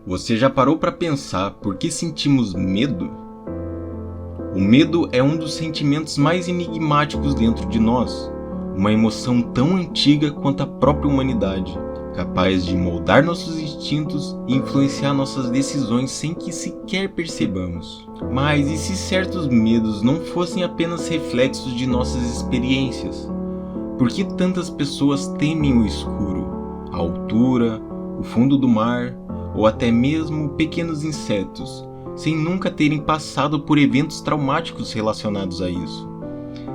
Você já parou para pensar por que sentimos medo? O medo é um dos sentimentos mais enigmáticos dentro de nós, uma emoção tão antiga quanto a própria humanidade, capaz de moldar nossos instintos e influenciar nossas decisões sem que sequer percebamos. Mas e se certos medos não fossem apenas reflexos de nossas experiências? Por que tantas pessoas temem o escuro, a altura, o fundo do mar ou até mesmo pequenos insetos, sem nunca terem passado por eventos traumáticos relacionados a isso?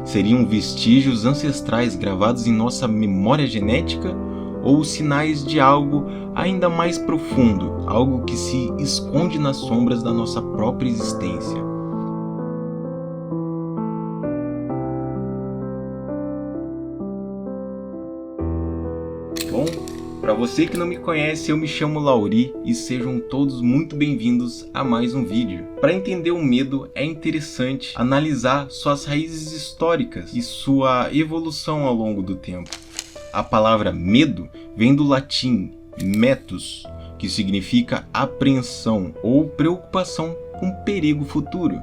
Seriam vestígios ancestrais gravados em nossa memória genética ou sinais de algo ainda mais profundo, algo que se esconde nas sombras da nossa própria existência? Bom, para você que não me conhece, eu me chamo Lauri e sejam todos muito bem-vindos a mais um vídeo. Para entender o medo, é interessante analisar suas raízes históricas e sua evolução ao longo do tempo. A palavra medo vem do latim metus, que significa apreensão ou preocupação com perigo futuro.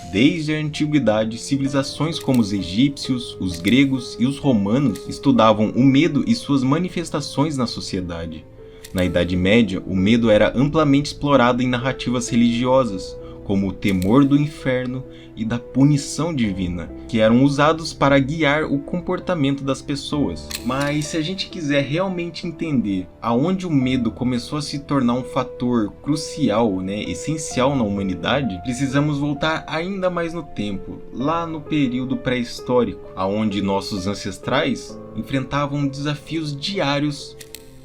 Desde a antiguidade, civilizações como os egípcios, os gregos e os romanos estudavam o medo e suas manifestações na sociedade. Na Idade Média, o medo era amplamente explorado em narrativas religiosas, como o temor do inferno e da punição divina, que eram usados para guiar o comportamento das pessoas. Mas se a gente quiser realmente entender aonde o medo começou a se tornar um fator crucial, essencial na humanidade, precisamos voltar ainda mais no tempo, lá no período pré-histórico, aonde nossos ancestrais enfrentavam desafios diários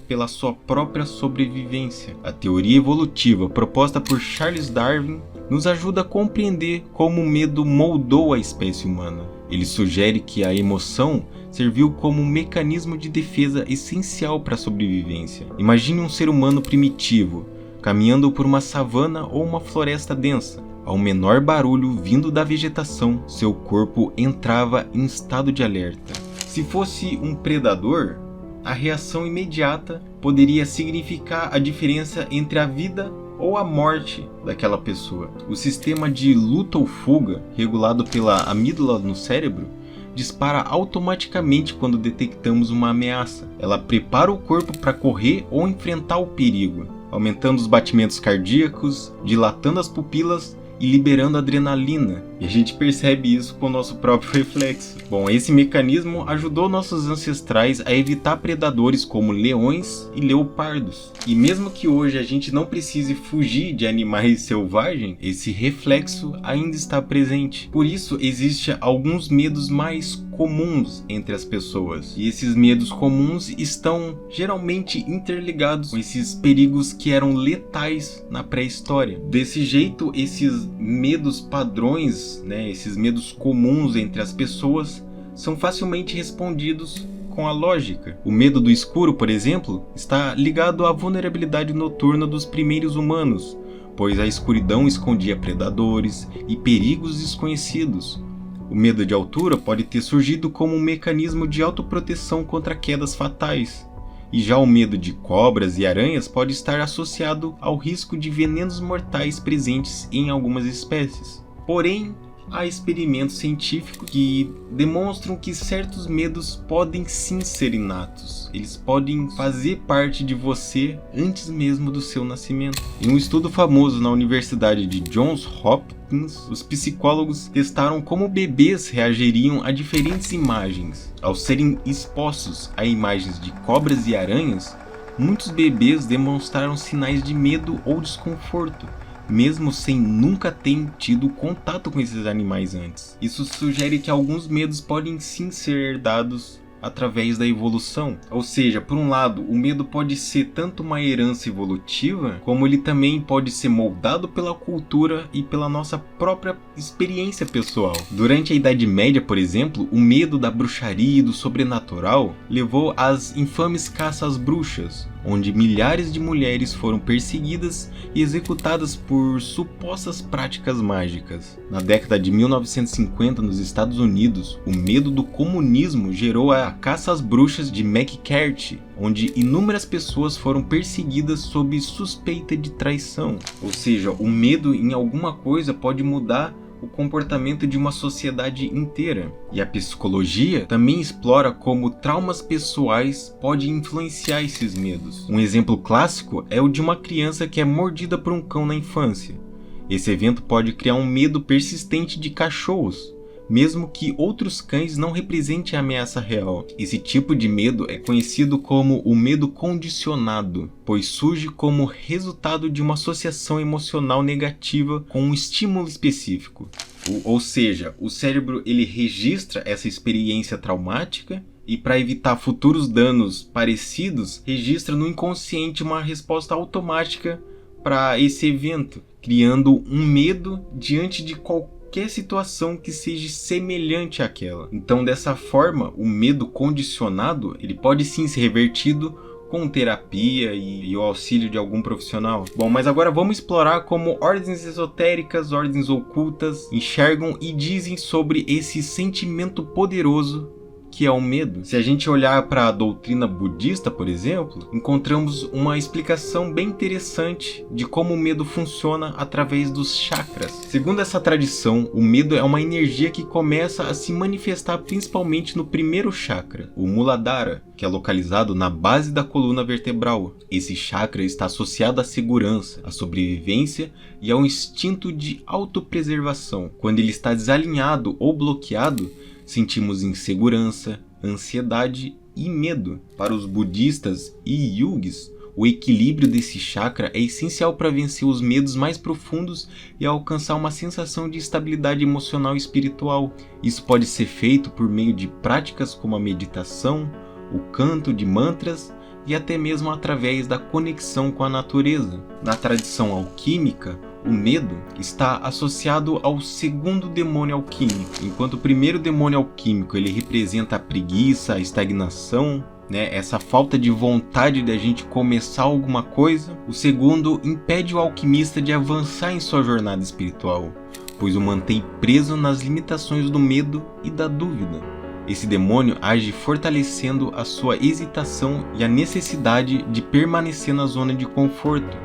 pela sua própria sobrevivência. A teoria evolutiva proposta por Charles Darwin nos ajuda a compreender como o medo moldou a espécie humana. Ele sugere que a emoção serviu como um mecanismo de defesa essencial para a sobrevivência. Imagine um ser humano primitivo, caminhando por uma savana ou uma floresta densa. Ao menor barulho vindo da vegetação, seu corpo entrava em estado de alerta. Se fosse um predador, a reação imediata poderia significar a diferença entre a vida ou a morte daquela pessoa. O sistema de luta ou fuga, regulado pela amígdala no cérebro, dispara automaticamente quando detectamos uma ameaça. Ela prepara o corpo para correr ou enfrentar o perigo, aumentando os batimentos cardíacos, dilatando as pupilas e liberando adrenalina, e a gente percebe isso com o nosso próprio reflexo. Bom, esse mecanismo ajudou nossos ancestrais a evitar predadores como leões e leopardos. E mesmo que hoje a gente não precise fugir de animais selvagens, esse reflexo ainda está presente. Por isso, existem alguns medos mais comuns entre as pessoas. E esses medos comuns estão geralmente interligados com esses perigos que eram letais na pré-história. Desse jeito, esses medos padrões, esses medos comuns entre as pessoas, são facilmente respondidos com a lógica. O medo do escuro, por exemplo, está ligado à vulnerabilidade noturna dos primeiros humanos, pois a escuridão escondia predadores e perigos desconhecidos. O medo de altura pode ter surgido como um mecanismo de autoproteção contra quedas fatais. E já o medo de cobras e aranhas pode estar associado ao risco de venenos mortais presentes em algumas espécies. Porém, há experimentos científicos que demonstram que certos medos podem sim ser inatos. Eles podem fazer parte de você antes mesmo do seu nascimento. Em um estudo famoso na Universidade de Johns Hopkins, os psicólogos testaram como bebês reagiriam a diferentes imagens. Ao serem expostos a imagens de cobras e aranhas, muitos bebês demonstraram sinais de medo ou desconforto, mesmo sem nunca terem tido contato com esses animais antes. Isso sugere que alguns medos podem sim ser herdados através da evolução. Ou seja, por um lado, o medo pode ser tanto uma herança evolutiva, como ele também pode ser moldado pela cultura e pela nossa própria experiência pessoal. Durante a Idade Média, por exemplo, o medo da bruxaria e do sobrenatural levou às infames caças às bruxas, onde milhares de mulheres foram perseguidas e executadas por supostas práticas mágicas. Na década de 1950, nos Estados Unidos, o medo do comunismo gerou a Caça às Bruxas de McCarthy, onde inúmeras pessoas foram perseguidas sob suspeita de traição. Ou seja, o medo em alguma coisa pode mudar o comportamento de uma sociedade inteira. E a psicologia também explora como traumas pessoais podem influenciar esses medos. Um exemplo clássico é o de uma criança que é mordida por um cão na infância. Esse evento pode criar um medo persistente de cachorros, mesmo que outros cães não representem a ameaça real. Esse tipo de medo é conhecido como o medo condicionado, pois surge como resultado de uma associação emocional negativa com um estímulo específico. Ou seja, o cérebro ele registra essa experiência traumática e, para evitar futuros danos parecidos, registra no inconsciente uma resposta automática para esse evento, criando um medo diante de qualquer situação que seja semelhante àquela. Então, dessa forma, o medo condicionado ele pode sim ser revertido com terapia e o auxílio de algum profissional. Bom, mas agora vamos explorar como ordens esotéricas, ordens ocultas enxergam e dizem sobre esse sentimento poderoso que é o medo. Se a gente olhar para a doutrina budista, por exemplo, encontramos uma explicação bem interessante de como o medo funciona através dos chakras. Segundo essa tradição, o medo é uma energia que começa a se manifestar principalmente no primeiro chakra, o Muladhara, que é localizado na base da coluna vertebral. Esse chakra está associado à segurança, à sobrevivência e ao instinto de autopreservação. Quando ele está desalinhado ou bloqueado, sentimos insegurança, ansiedade e medo. Para os budistas e yogis, o equilíbrio desse chakra é essencial para vencer os medos mais profundos e alcançar uma sensação de estabilidade emocional e espiritual. Isso pode ser feito por meio de práticas como a meditação, o canto de mantras e até mesmo através da conexão com a natureza. Na tradição alquímica, o medo está associado ao segundo demônio alquímico. Enquanto o primeiro demônio alquímico ele representa a preguiça, a estagnação, essa falta de vontade de a gente começar alguma coisa, o segundo impede o alquimista de avançar em sua jornada espiritual, pois o mantém preso nas limitações do medo e da dúvida. Esse demônio age fortalecendo a sua hesitação e a necessidade de permanecer na zona de conforto,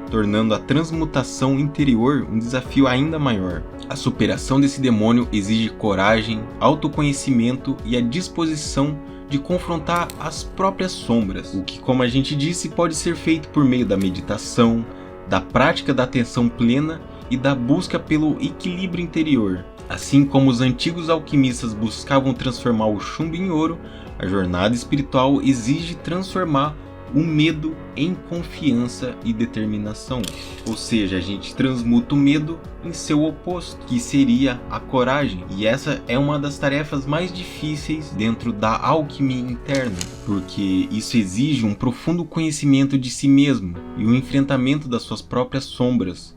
tornando a transmutação interior um desafio ainda maior. A superação desse demônio exige coragem, autoconhecimento e a disposição de confrontar as próprias sombras, o que, como a gente disse, pode ser feito por meio da meditação, da prática da atenção plena e da busca pelo equilíbrio interior. Assim como os antigos alquimistas buscavam transformar o chumbo em ouro, a jornada espiritual exige transformar o medo em confiança e determinação. Ou seja, a gente transmuta o medo em seu oposto, que seria a coragem. E essa é uma das tarefas mais difíceis dentro da alquimia interna, porque isso exige um profundo conhecimento de si mesmo e o enfrentamento das suas próprias sombras,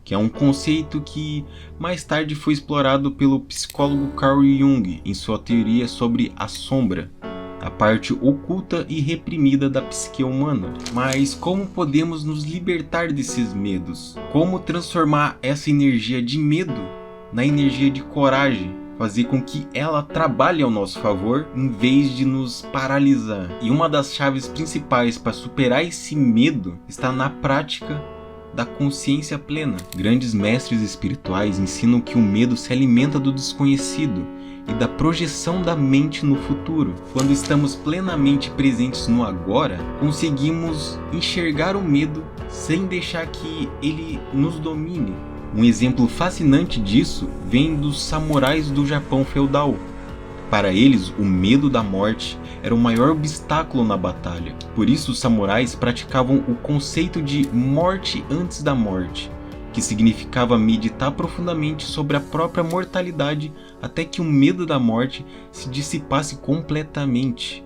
que é um conceito que mais tarde foi explorado pelo psicólogo Carl Jung em sua teoria sobre a sombra, a parte oculta e reprimida da psique humana. Mas como podemos nos libertar desses medos? Como transformar essa energia de medo na energia de coragem? Fazer com que ela trabalhe ao nosso favor em vez de nos paralisar. E uma das chaves principais para superar esse medo está na prática da consciência plena. Grandes mestres espirituais ensinam que o medo se alimenta do desconhecido e da projeção da mente no futuro. Quando estamos plenamente presentes no agora, conseguimos enxergar o medo sem deixar que ele nos domine. Um exemplo fascinante disso vem dos samurais do Japão feudal. Para eles, o medo da morte era o maior obstáculo na batalha. Por isso, os samurais praticavam o conceito de morte antes da morte, que significava meditar profundamente sobre a própria mortalidade até que o medo da morte se dissipasse completamente.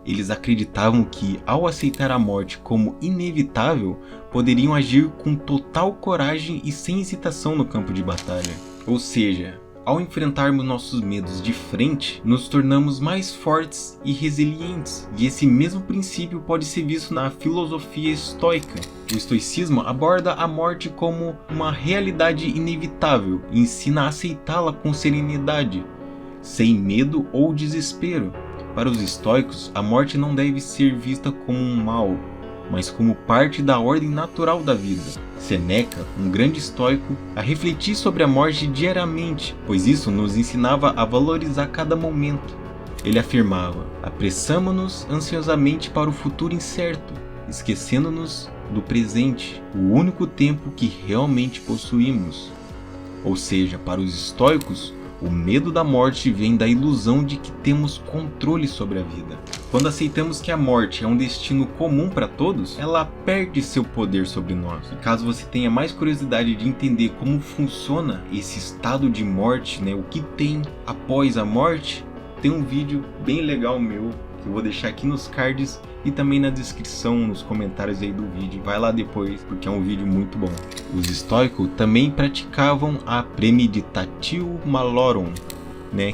Eles acreditavam que, ao aceitar a morte como inevitável, poderiam agir com total coragem e sem hesitação no campo de batalha. Ou seja, ao enfrentarmos nossos medos de frente, nos tornamos mais fortes e resilientes. E esse mesmo princípio pode ser visto na filosofia estoica. O estoicismo aborda a morte como uma realidade inevitável e ensina a aceitá-la com serenidade, sem medo ou desespero. Para os estoicos, a morte não deve ser vista como um mal, mas como parte da ordem natural da vida. Sêneca, um grande estoico, a refletir sobre a morte diariamente, pois isso nos ensinava a valorizar cada momento. Ele afirmava: apressamo-nos ansiosamente para o futuro incerto, esquecendo-nos do presente, o único tempo que realmente possuímos. Ou seja, para os estoicos, o medo da morte vem da ilusão de que temos controle sobre a vida. Quando aceitamos que a morte é um destino comum para todos, ela perde seu poder sobre nós. E caso você tenha mais curiosidade de entender como funciona esse estado de morte, o que tem após a morte, tem um vídeo bem legal meu, que eu vou deixar aqui nos cards e também na descrição, nos comentários aí do vídeo. Vai lá depois, porque é um vídeo muito bom. Os estoicos também praticavam a premeditatio malorum,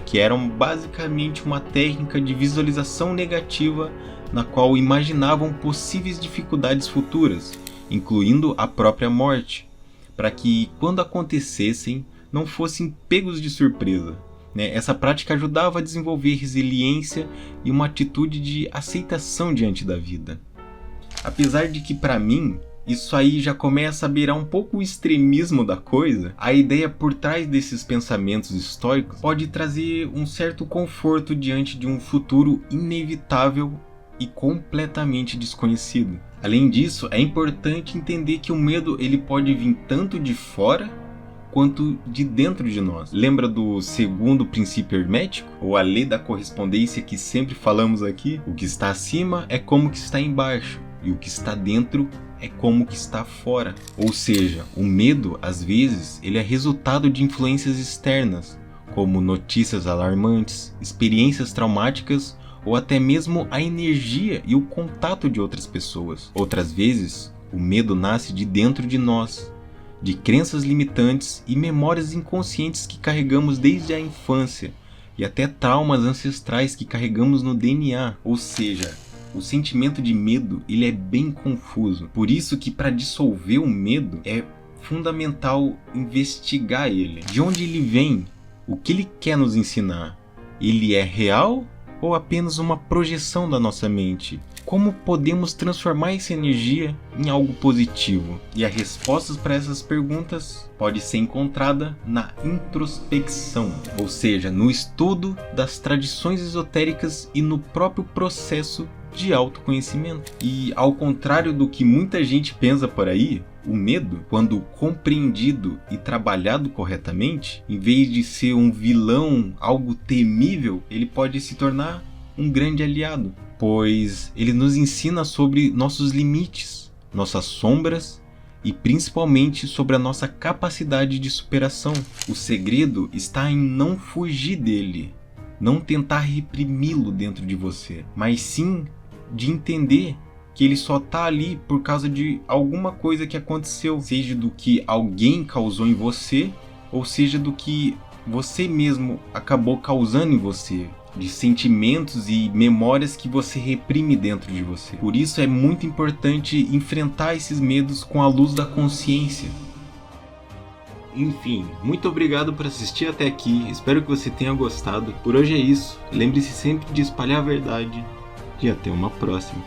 que era basicamente uma técnica de visualização negativa na qual imaginavam possíveis dificuldades futuras, incluindo a própria morte, para que quando acontecessem não fossem pegos de surpresa. Essa prática ajudava a desenvolver resiliência e uma atitude de aceitação diante da vida. Apesar de que, para mim, isso aí já começa a beirar um pouco o extremismo da coisa, a ideia por trás desses pensamentos estoicos pode trazer um certo conforto diante de um futuro inevitável e completamente desconhecido. Além disso, é importante entender que o medo ele pode vir tanto de fora quanto de dentro de nós. Lembra do segundo princípio hermético? Ou a lei da correspondência que sempre falamos aqui? O que está acima é como que está embaixo, e o que está dentro é como que está fora. Ou seja, o medo, às vezes, ele é resultado de influências externas, como notícias alarmantes, experiências traumáticas ou até mesmo a energia e o contato de outras pessoas. Outras vezes, o medo nasce de dentro de nós, de crenças limitantes e memórias inconscientes que carregamos desde a infância e até traumas ancestrais que carregamos no DNA. Ou seja, o sentimento de medo ele é bem confuso. Por isso que para dissolver o medo é fundamental investigar ele. De onde ele vem? O que ele quer nos ensinar? Ele é real ou apenas uma projeção da nossa mente? Como podemos transformar essa energia em algo positivo? E as respostas para essas perguntas pode ser encontrada na introspecção, ou seja, no estudo das tradições esotéricas e no próprio processo de autoconhecimento. E ao contrário do que muita gente pensa por aí, o medo, quando compreendido e trabalhado corretamente, em vez de ser um vilão, algo temível, ele pode se tornar um grande aliado, pois ele nos ensina sobre nossos limites, nossas sombras e principalmente sobre a nossa capacidade de superação. O segredo está em não fugir dele, não tentar reprimi-lo dentro de você, mas sim de entender que ele só está ali por causa de alguma coisa que aconteceu, seja do que alguém causou em você, ou seja do que você mesmo acabou causando em você, de sentimentos e memórias que você reprime dentro de você. Por isso é muito importante enfrentar esses medos com a luz da consciência. Enfim, muito obrigado por assistir até aqui, espero que você tenha gostado. Por hoje é isso, lembre-se sempre de espalhar a verdade e até uma próxima.